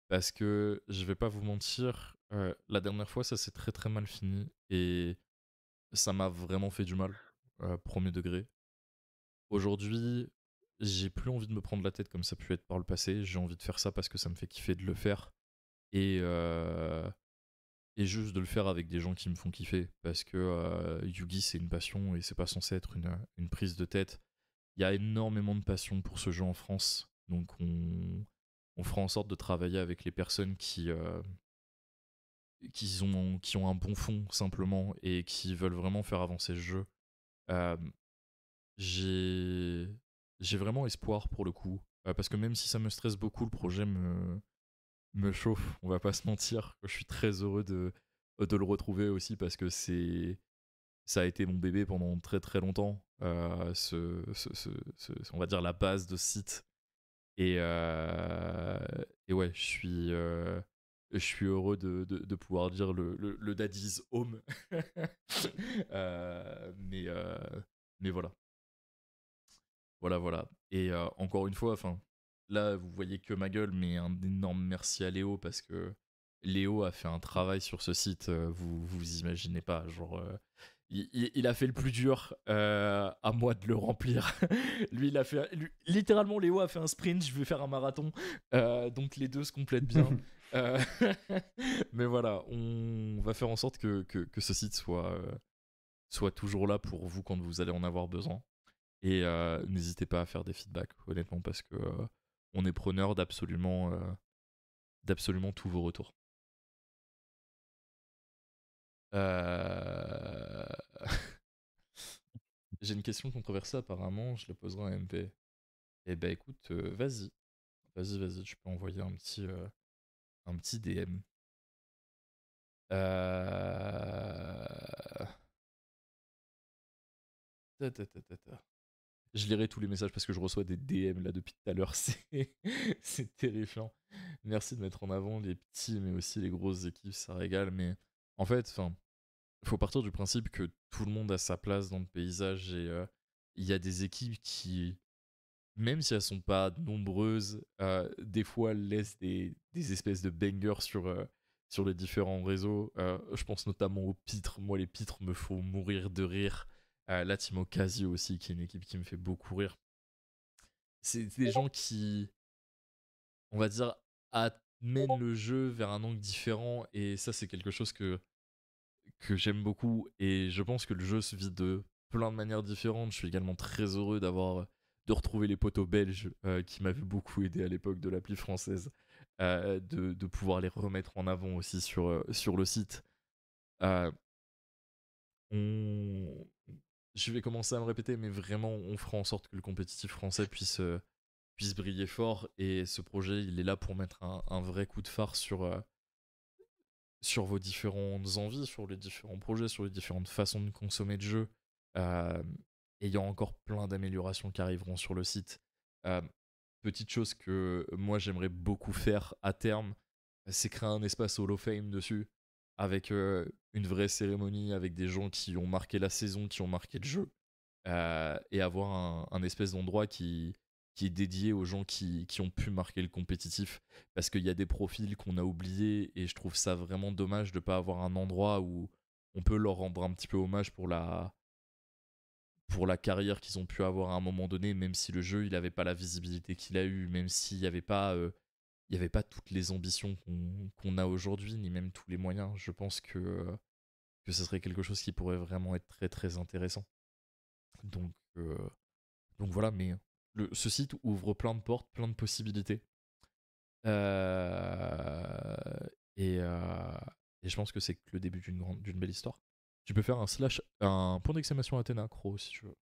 parce que je vais pas vous mentir, la dernière fois ça s'est très très mal fini et ça m'a vraiment fait du mal, premier degré. Aujourd'hui, j'ai plus envie de me prendre la tête comme ça a pu être par le passé. J'ai envie de faire ça parce que ça me fait kiffer de le faire. Et, euh, et juste de le faire avec des gens qui me font kiffer. Parce que Yugi, c'est une passion et c'est pas censé être une prise de tête. Il y a énormément de passion pour ce jeu en France. Donc on fera en sorte de travailler avec les personnes qui ont un bon fond simplement et qui veulent vraiment faire avancer le jeu. Euh, j'ai j'ai vraiment espoir pour le coup. Parce que même si ça me stresse beaucoup, le projet me chauffe, on va pas se mentir. Je suis très heureux de le retrouver aussi parce que ça a été mon bébé pendant très très longtemps. On va dire la base de ce site. Et ouais, je suis heureux de pouvoir dire le Daddy's Home. Euh, mais, euh, mais voilà. Voilà. Et encore une fois, enfin, là, vous voyez que ma gueule, mais un énorme merci à Léo parce que Léo a fait un travail sur ce site, vous imaginez pas. Genre, il a fait le plus dur, à moi de le remplir. Lui, littéralement, Léo a fait un sprint, je vais faire un marathon. Donc les deux se complètent bien. Euh, mais voilà, on va faire en sorte que ce site soit toujours là pour vous quand vous allez en avoir besoin. Et n'hésitez pas à faire des feedbacks, honnêtement, parce que on est preneur d'absolument tous vos retours. Euh... J'ai une question controversée apparemment, je la poserai à MP. Eh ben écoute, vas-y, tu peux envoyer un petit DM. Euh... Ta. Je lirai tous les messages parce que je reçois des DM là depuis tout à l'heure, c'est terrifiant. Merci de mettre en avant les petits mais aussi les grosses équipes, ça régale, mais en fait, enfin, il faut partir du principe que tout le monde a sa place dans le paysage et il y a des équipes qui, même si elles sont pas nombreuses, des fois laissent des espèces de bangers sur les différents réseaux. Je pense notamment aux pitres. Moi, les pitres me font mourir de rire. La team Ocasio aussi, qui est une équipe qui me fait beaucoup rire. C'est des gens qui, on va dire, amènent le jeu vers un angle différent. Et ça, c'est quelque chose que j'aime beaucoup. Et je pense que le jeu se vit de plein de manières différentes. Je suis également très heureux de retrouver les potos belges qui m'avaient beaucoup aidé à l'époque de l'appli française. De pouvoir les remettre en avant aussi sur le site. Euh, on... Je vais commencer à me répéter, mais vraiment, on fera en sorte que le compétitif français puisse briller fort. Et ce projet, il est là pour mettre un vrai coup de phare sur vos différentes envies, sur les différents projets, sur les différentes façons de consommer de jeux. Euh, et il y a encore plein d'améliorations qui arriveront sur le site. Euh, Petite chose que moi j'aimerais beaucoup faire à terme, c'est créer un espace Hall of Fame dessus, avec une vraie cérémonie, avec des gens qui ont marqué la saison, qui ont marqué le jeu, et avoir un espèce d'endroit qui est dédié aux gens qui ont pu marquer le compétitif. Parce qu'il y a des profils qu'on a oubliés, et je trouve ça vraiment dommage de ne pas avoir un endroit où on peut leur rendre un petit peu hommage pour la carrière qu'ils ont pu avoir à un moment donné, même si le jeu il avait pas la visibilité qu'il a eu, même s'il n'y avait pas il y avait pas toutes les ambitions qu'on a aujourd'hui, ni même tous les moyens. Je pense que ce serait quelque chose qui pourrait vraiment être très très intéressant. Donc, euh, donc voilà, mais ce site ouvre plein de portes, plein de possibilités. Euh, et, euh, et je pense que c'est que le début d'une belle histoire. Tu peux faire un point d'exclamation Athéna, Cro, si tu veux.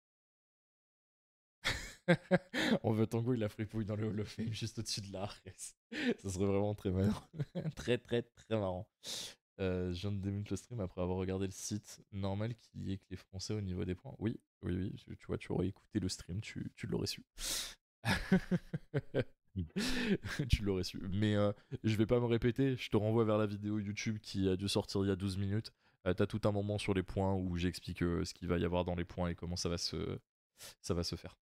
On veut Tango, il a fripouille dans le Hall of Fame juste au-dessus de l'art. Ça serait vraiment très marrant. Très, très, très marrant. Je viens de démute le stream après avoir regardé le site. Normal qu'il y ait que les Français au niveau des points. Oui, oui, oui. Tu vois, tu aurais écouté le stream, tu l'aurais su. Tu l'aurais su. Mais je vais pas me répéter. Je te renvoie vers la vidéo YouTube qui a dû sortir il y a 12 minutes. T'as tout un moment sur les points où j'explique ce qu'il va y avoir dans les points et comment ça va se faire.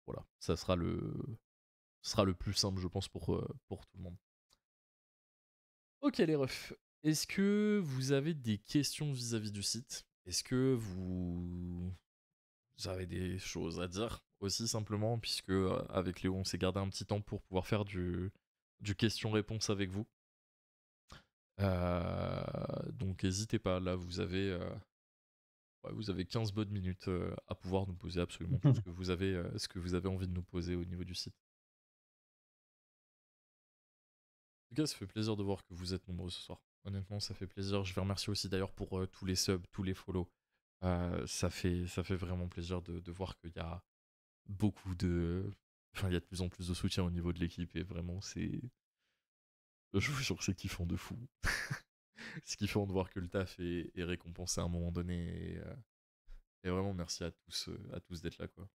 Voilà, ça sera le plus simple, je pense, pour tout le monde. Ok, les refs. Est-ce que vous avez des questions vis-à-vis du site? Est-ce que vous avez des choses à dire aussi, simplement, puisque avec Léo, on s'est gardé un petit temps pour pouvoir faire du question-réponse avec vous. Donc, n'hésitez pas. Là, vous avez 15 bonnes minutes à pouvoir nous poser absolument tout ce que vous avez envie de nous poser au niveau du site. En tout cas, ça fait plaisir de voir que vous êtes nombreux ce soir. Honnêtement, ça fait plaisir. Je vais remercier aussi d'ailleurs pour tous les subs, tous les follow. Ça fait vraiment plaisir de voir qu'il y a beaucoup de. Enfin, il y a de plus en plus de soutien au niveau de l'équipe et vraiment, c'est. Je vous jure que c'est kiffant de fou. C'est kiffant de voir que le taf est récompensé à un moment donné. Et vraiment, merci à tous d'être là, quoi.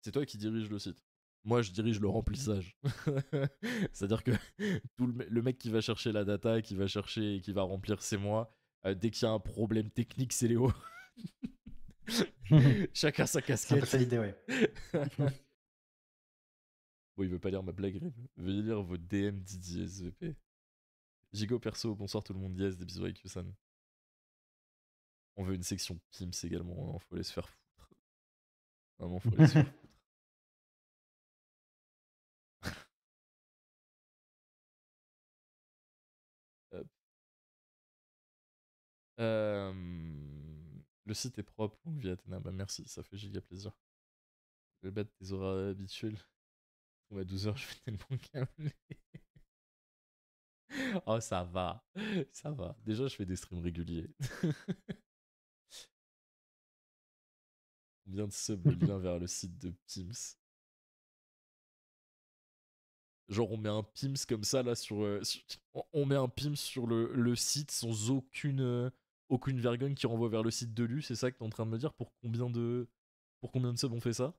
C'est toi qui dirige le site. Moi, je dirige le remplissage. C'est-à-dire que le mec qui va chercher la data, qui va chercher et qui va remplir, c'est moi. Dès qu'il y a un problème technique, c'est Léo. Chacun sa
C'est un peu ça
casquette.
l'idée, ouais.
Bon, il veut pas lire ma blague. Veuillez lire vos DM Didier SVP. Gigo perso, bonsoir tout le monde. Yes, des bisous avec Yusan. On veut une section Pims également. Hein, faut aller se faire foutre. Vraiment, faut aller se faire foutre. Hop. Le site est propre, longue vie Athéna. Bah merci, ça fait giga plaisir. Je vais battre tes horaires habituels. À 12h, je vais tellement câbler. Oh, ça va. Ça va. Déjà, je fais des streams réguliers. Combien de subs le lien vers le site de Pims? Genre, on met un Pims comme ça, là, on met un Pims sur le site sans aucune vergogne qui renvoie vers le site de Lu. C'est ça que t'es en train de me dire? Pour combien de subs on fait ça?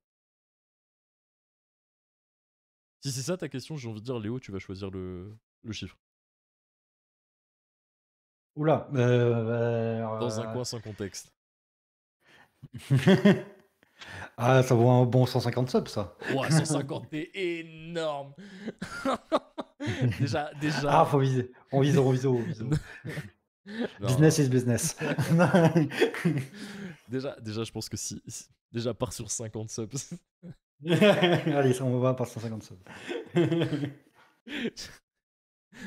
Si c'est ça ta question, j'ai envie de dire, Léo, tu vas choisir le chiffre.
Oula,
Dans un coin sans contexte.
Ah, ça vaut un bon 150 subs, ça.
Ouah, 150, t'es énorme.
Ah,
déjà.
faut viser. On vise haut. Business
Non.
is business.
Déjà, je pense que déjà, part sur 50 subs.
Allez, ça, on va par 150 subs.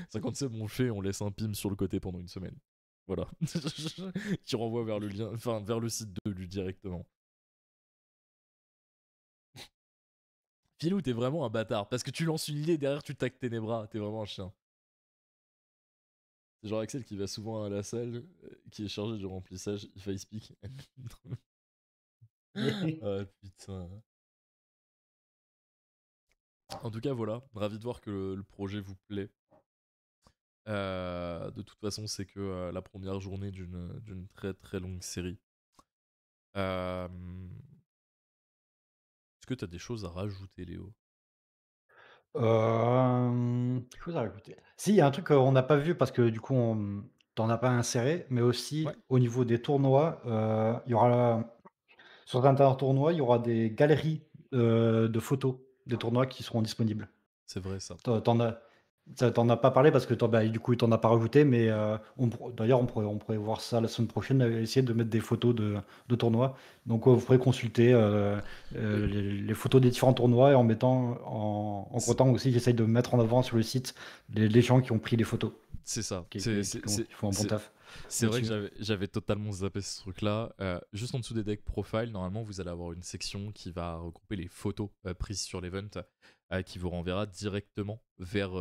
50 subs, on le fait, on laisse un pim sur le côté pendant une semaine. Voilà. Qui renvoie vers le lien, enfin, vers le site de lui directement. Filou, t'es vraiment un bâtard. Parce que tu lances une idée et derrière, tu taques tes bras. T'es vraiment un chien. C'est genre Axel qui va souvent à la salle, qui est chargé du remplissage, il face speak. Ah putain. En tout cas, voilà. Ravi de voir que le projet vous plaît. De toute façon, c'est que la première journée d'une très très longue série. Euh, Est-ce que t'as des choses à rajouter, Léo?
Quelque chose à rajouter. Si, il y a un truc qu'on n'a pas vu parce que du coup, tu as pas inséré, mais
Ouais,
aussi au niveau des tournois, il y aura sur certains tournois, il y aura des galeries, de photos des tournois qui seront disponibles.
c'est vrai ça.
Tu en as Ça, tu as pas parlé parce que du coup, tu en as pas rajouté, mais d'ailleurs, on pourrait voir ça la semaine prochaine, essayer de mettre des photos de tournois. Donc, vous pourrez consulter
Euh,
les photos des différents tournois et en mettant, en
c'est
comptant aussi, j'essaye de mettre en avant sur le site les gens qui ont pris les photos,
c'est ça.
qui font un bon taf
C'est vrai que
là-dessus.
j'avais totalement zappé ce truc-là. Juste en dessous des decks profile, normalement, vous allez avoir une section qui va regrouper les photos prises sur l'event, qui vous renverra directement vers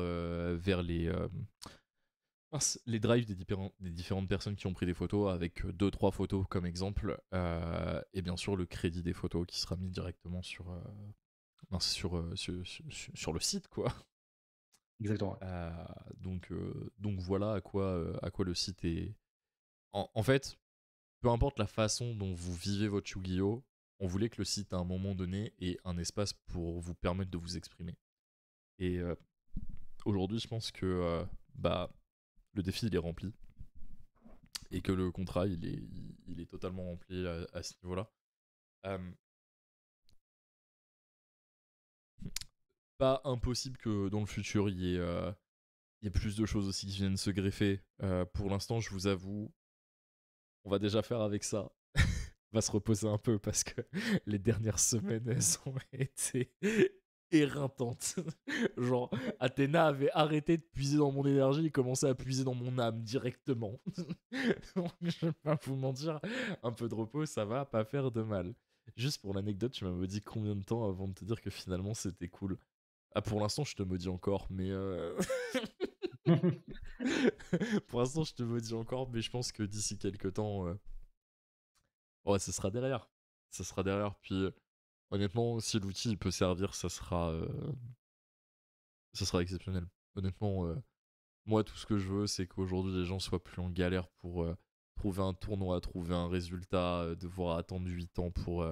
les drives des différentes personnes qui ont pris des photos, avec deux trois photos comme exemple, et bien sûr le crédit des photos qui sera mis directement sur le site, quoi.
Exactement. Ouais.
Euh, donc voilà à quoi le site est. En fait, peu importe la façon dont vous vivez votre Yu-Gi-Oh!, on voulait que le site à un moment donné ait un espace pour vous permettre de vous exprimer. Et aujourd'hui, je pense que bah, le défi il est rempli et que le contrat il est totalement rempli à ce niveau-là. Euh, Pas impossible que dans le futur il y ait plus de choses aussi qui viennent se greffer. Pour l'instant, je vous avoue, on va déjà faire avec ça. On va se reposer un peu parce que les dernières semaines, elles ont été éreintantes. Genre, Athéna avait arrêté de puiser dans mon énergie et commençait à puiser dans mon âme directement. Donc, je vais pas vous mentir, un peu de repos, ça va pas faire de mal. Juste pour l'anecdote, tu m'as maudit combien de temps avant de te dire que finalement c'était cool? Ah, pour l'instant, je te maudis encore, mais pour l'instant, je te maudis encore, mais je pense que d'ici quelques temps, ouais, ce sera derrière. Ça sera derrière. Puis, honnêtement, si l'outil il peut servir, ça sera exceptionnel. Honnêtement, moi, tout ce que je veux, c'est qu'aujourd'hui, les gens soient plus en galère pour trouver un tournoi, trouver un résultat, devoir attendre 8 ans pour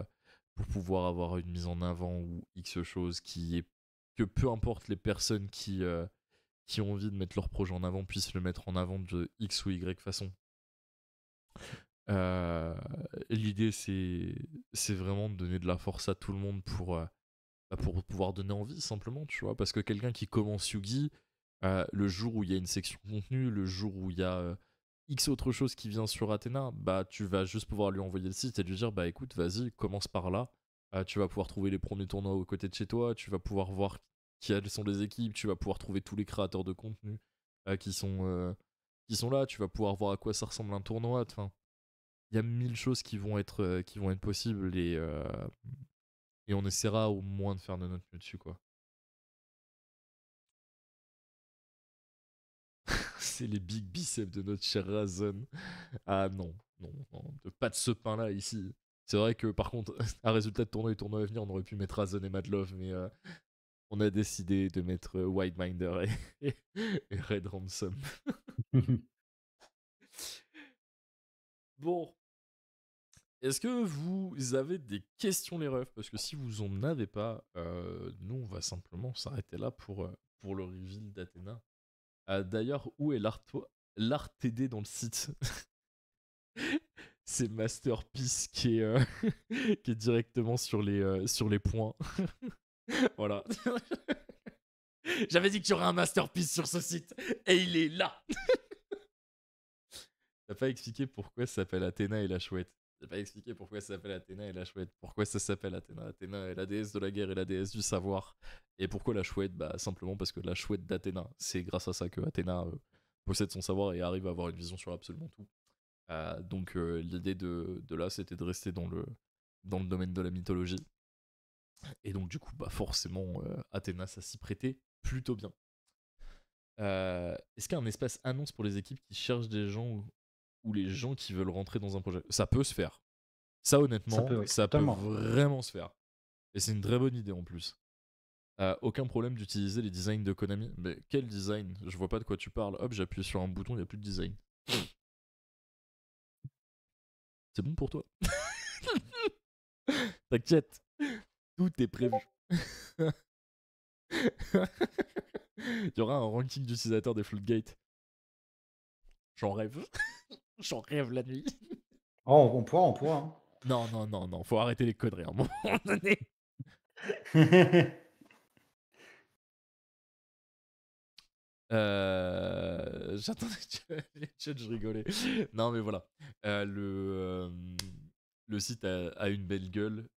pouvoir avoir une mise en avant ou X chose que peu importe les personnes qui ont envie de mettre leur projet en avant puissent le mettre en avant de X ou Y façon. Euh, L'idée, c'est vraiment de donner de la force à tout le monde pour pouvoir donner envie, simplement, tu vois. Parce que quelqu'un qui commence Yugi, le jour où il y a une section contenu, le jour où il y a X autre chose qui vient sur Athéna, bah, tu vas juste pouvoir lui envoyer le site et lui dire, bah écoute, vas-y, commence par là. Tu vas pouvoir trouver les premiers tournois aux côtés de chez toi, tu vas pouvoir voir quelles sont les équipes, tu vas pouvoir trouver tous les créateurs de contenu qui sont là, tu vas pouvoir voir à quoi ça ressemble un tournoi. Enfin, il y a mille choses qui vont être possibles et on essaiera au moins de faire de notre mieux dessus, quoi. C'est les big biceps de notre cher Razon. Ah non, non, non, pas de ce pain-là ici. C'est vrai que par contre, à résultat de tournoi à venir, on aurait pu mettre Razon et Madlove, mais on a décidé de mettre Wildminder et Red Ransom. Bon, est-ce que vous avez des questions, les refs? Parce que si vous en avez pas, nous, on va simplement s'arrêter là pour le reveal d'Athéna. D'ailleurs, où est l'art TD dans le site? C'est Masterpiece qui est directement sur les points. Voilà. J'avais dit qu'il y aurait un masterpiece sur ce site. Et il est là. T'as pas expliqué pourquoi ça s'appelle Athéna et la chouette. T'as pas expliqué pourquoi ça s'appelle Athéna et la chouette. Pourquoi ça s'appelle Athéna. Athéna est la déesse de la guerre et la déesse du savoir. Et pourquoi la chouette? Bah simplement parce que la chouette d'Athéna, c'est grâce à ça que Athéna possède son savoir et arrive à avoir une vision sur absolument tout. Donc l'idée de là, c'était de rester dans le domaine de la mythologie. Et donc du coup, bah forcément, Athéna, ça s'y prêtait plutôt bien. Est-ce qu'il y a un espace annonce pour les équipes qui cherchent des gens ou les gens qui veulent rentrer dans un projet? Ça peut se faire. Ça,
Ça peut,
honnêtement,
oui,
ça peut
totalement.
vraiment se faire. Et c'est une très bonne idée en plus. Aucun problème d'utiliser les designs de Konami. Mais quel design? Je vois pas de quoi tu parles. Hop, j'appuie sur un bouton, il n'y a plus de design. C'est bon pour toi? T'inquiète, tout est prévu. Il y aura un ranking d'utilisateurs des Floodgate. J'en rêve. J'en rêve la nuit.
Oh, on pourra, hein.
Non, non, non, non, faut arrêter les conneries à un moment donné. J'attendais les chats, je rigolais. Non, mais voilà. Le site a une belle gueule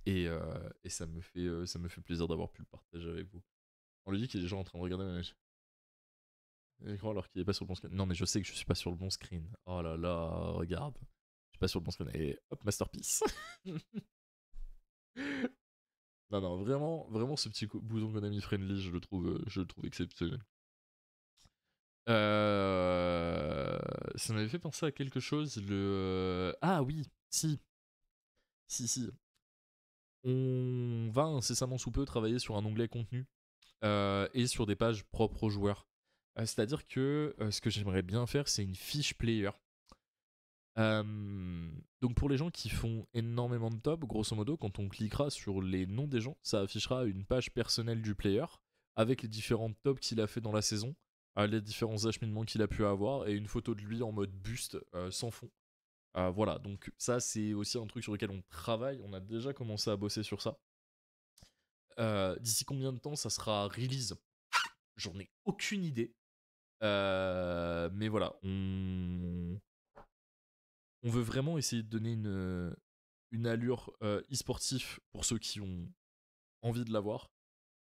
et ça me fait plaisir d'avoir pu le partager avec vous. On lui dit qu'il y a des gens en train de regarder l'écran alors qu'il est pas sur le bon screen. Non, mais je sais que je suis pas sur le bon screen. Oh là là, regarde. Je suis pas sur le bon screen. Et hop, masterpiece. Non, non, vraiment, vraiment ce petit bouton Konami friendly, je le trouve exceptionnel. Ça m'avait fait penser à quelque chose. Ah oui, si, si, si. On va incessamment sous peu travailler sur un onglet contenu et sur des pages propres aux joueurs. C'est-à-dire que ce que j'aimerais bien faire, c'est une fiche player. Donc pour les gens qui font énormément de top, grosso modo, quand on cliquera sur les noms des gens, ça affichera une page personnelle du player avec les différents tops qu'il a fait dans la saison, les différents acheminements qu'il a pu avoir et une photo de lui en mode buste sans fond. Voilà, donc ça c'est aussi un truc sur lequel on travaille, on a déjà commencé à bosser sur ça. D'ici combien de temps ça sera release? J'en ai aucune idée. Mais voilà, on veut vraiment essayer de donner une allure e-sportif pour ceux qui ont envie de l'avoir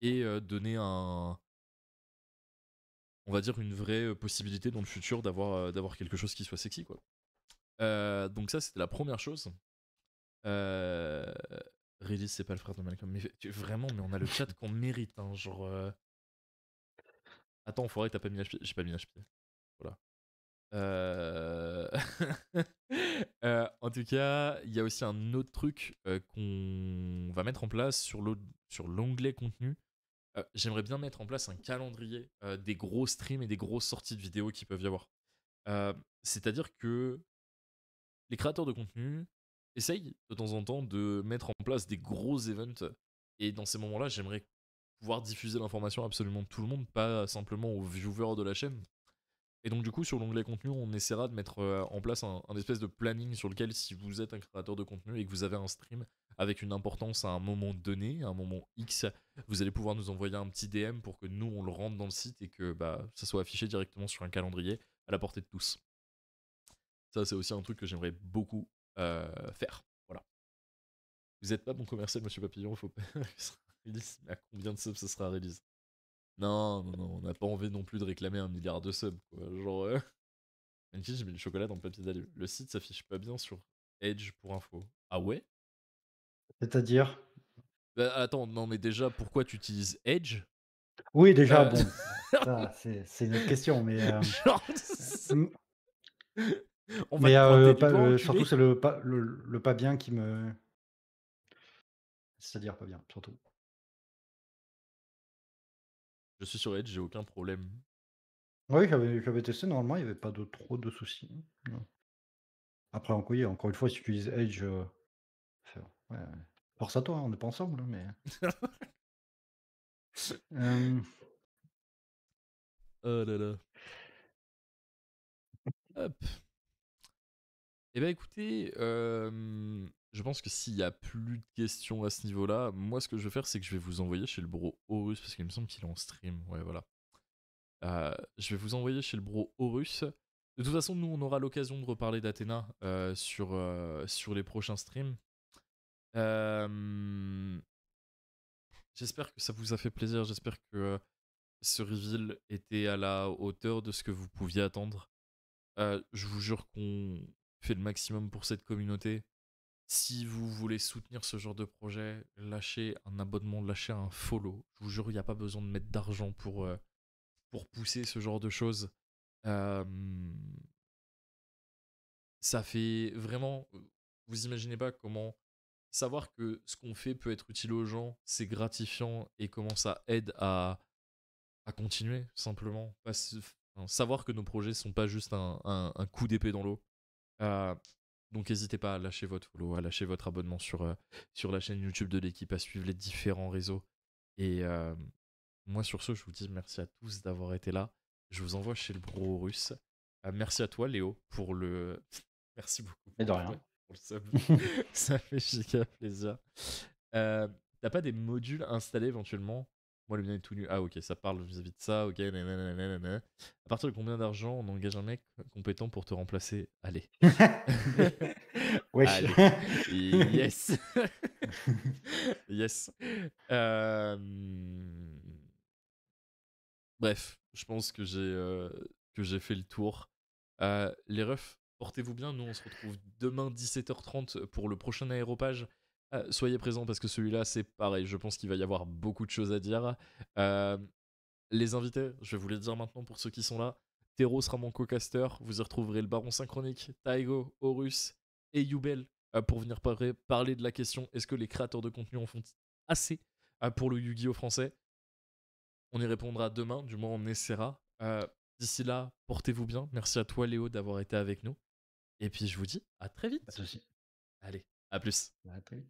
et donner on va dire une vraie possibilité dans le futur d'avoir quelque chose qui soit sexy quoi. Donc ça c'était la première chose. Euh, Release c'est pas le frère de Malcolm, mais vraiment mais on a le chat qu'on mérite hein, genre attends faudrait que t'as pas mis HP, j'ai pas mis HP. Voilà. Euh... en tout cas, il y a aussi un autre truc qu'on va mettre en place sur l'onglet contenu. J'aimerais bien mettre en place un calendrier des gros streams et des grosses sorties de vidéos qui peuvent y avoir. C'est-à-dire que les créateurs de contenu essayent de temps en temps de mettre en place des gros events. Et dans ces moments-là, j'aimerais pouvoir diffuser l'information à absolument tout le monde, pas simplement aux viewers de la chaîne. Et donc du coup sur l'onglet contenu on essaiera de mettre en place un espèce de planning sur lequel si vous êtes un créateur de contenu et que vous avez un stream avec une importance à un moment donné, à un moment X, vous allez pouvoir nous envoyer un petit DM pour que nous on le rentre dans le site et que bah, ça soit affiché directement sur un calendrier à la portée de tous. Ça c'est aussi un truc que j'aimerais beaucoup faire. Voilà. Vous êtes pas bon commercial monsieur Papillon, faut pas... Mais à combien de subs ce sera release? Non, non, non, on n'a pas envie non plus de réclamer 1 milliard de subs. Quoi. Genre, Anki, j'ai mis du chocolat dans le papier d'alu. Le site s'affiche pas bien sur Edge pour info. Ah ouais?
C'est-à-dire?
Bah, attends, non mais déjà, pourquoi tu utilises Edge?
Oui, déjà,
Euh,
bon, ça, c'est une autre question, mais
Genre,
mmh,
on va
mais
te pointer du
pas,
doigt,
surtout,
enculé.
c'est le pas bien qui me c'est-à-dire pas bien, surtout.
Je suis sur Edge, j'ai aucun problème.
Oui, j'avais testé, normalement, il y avait pas de trop de soucis. Non. Après, oui, encore une fois, si tu utilises Edge, enfin, ouais, force à toi, hein, on n'est pas ensemble, hein, mais hem,
Oh là là. Hop. Eh ben écoutez, je pense que s'il y a plus de questions à ce niveau-là, moi, ce que je vais faire, c'est que je vais vous envoyer chez le bro Horus, parce qu'il me semble qu'il est en stream. Ouais, voilà. Je vais vous envoyer chez le bro Horus. De toute façon, nous, on aura l'occasion de reparler d'Athéna sur les prochains streams. J'espère que ça vous a fait plaisir. J'espère que ce reveal était à la hauteur de ce que vous pouviez attendre. Je vous jure qu'on fait le maximum pour cette communauté. Si vous voulez soutenir ce genre de projet, lâchez un abonnement, lâchez un follow. Je vous jure, il n'y a pas besoin de mettre d'argent pour pousser ce genre de choses. Euh, Ça fait vraiment. Vous imaginez pas comment savoir que ce qu'on fait peut être utile aux gens, c'est gratifiant et comment ça aide à continuer, simplement. Savoir que nos projets sont pas juste un coup d'épée dans l'eau. Euh, donc n'hésitez pas à lâcher votre follow, à lâcher votre abonnement sur la chaîne YouTube de l'équipe, à suivre les différents réseaux. Et moi sur ce, je vous dis merci à tous d'avoir été là. Je vous envoie chez le bro russe. Merci à toi Léo pour le... Merci beaucoup
Et de rien.
pour le sub. Ça fait giga plaisir. T'as pas des modules installés éventuellement? Moi, le mien est tout nu. Ah, ok, ça parle vis-à-vis de ça. Ok, nanana. À partir de combien d'argent on engage un mec compétent pour te remplacer? Allez.
Wesh.
Allez. Yes. Yes. Bref, je pense que j'ai fait le tour. Les refs, portez-vous bien. Nous, on se retrouve demain 17h30 pour le prochain aéropage. Soyez présents parce que celui-là, c'est pareil. Je pense qu'il va y avoir beaucoup de choses à dire. Euh, les invités, je vais vous les dire maintenant pour ceux qui sont là. Tero sera mon co-caster. Vous y retrouverez le Baron Synchronique, Taigo, Horus et Yubel pour venir parler de la question est-ce que les créateurs de contenu en font assez pour le Yu-Gi-Oh français? On y répondra demain, du moins on essaiera. D'ici là, portez-vous bien. Merci à toi Léo d'avoir été avec nous. Et puis je vous dis à très
Pas de
vite.
soucis.
Allez, à plus.
À très vite.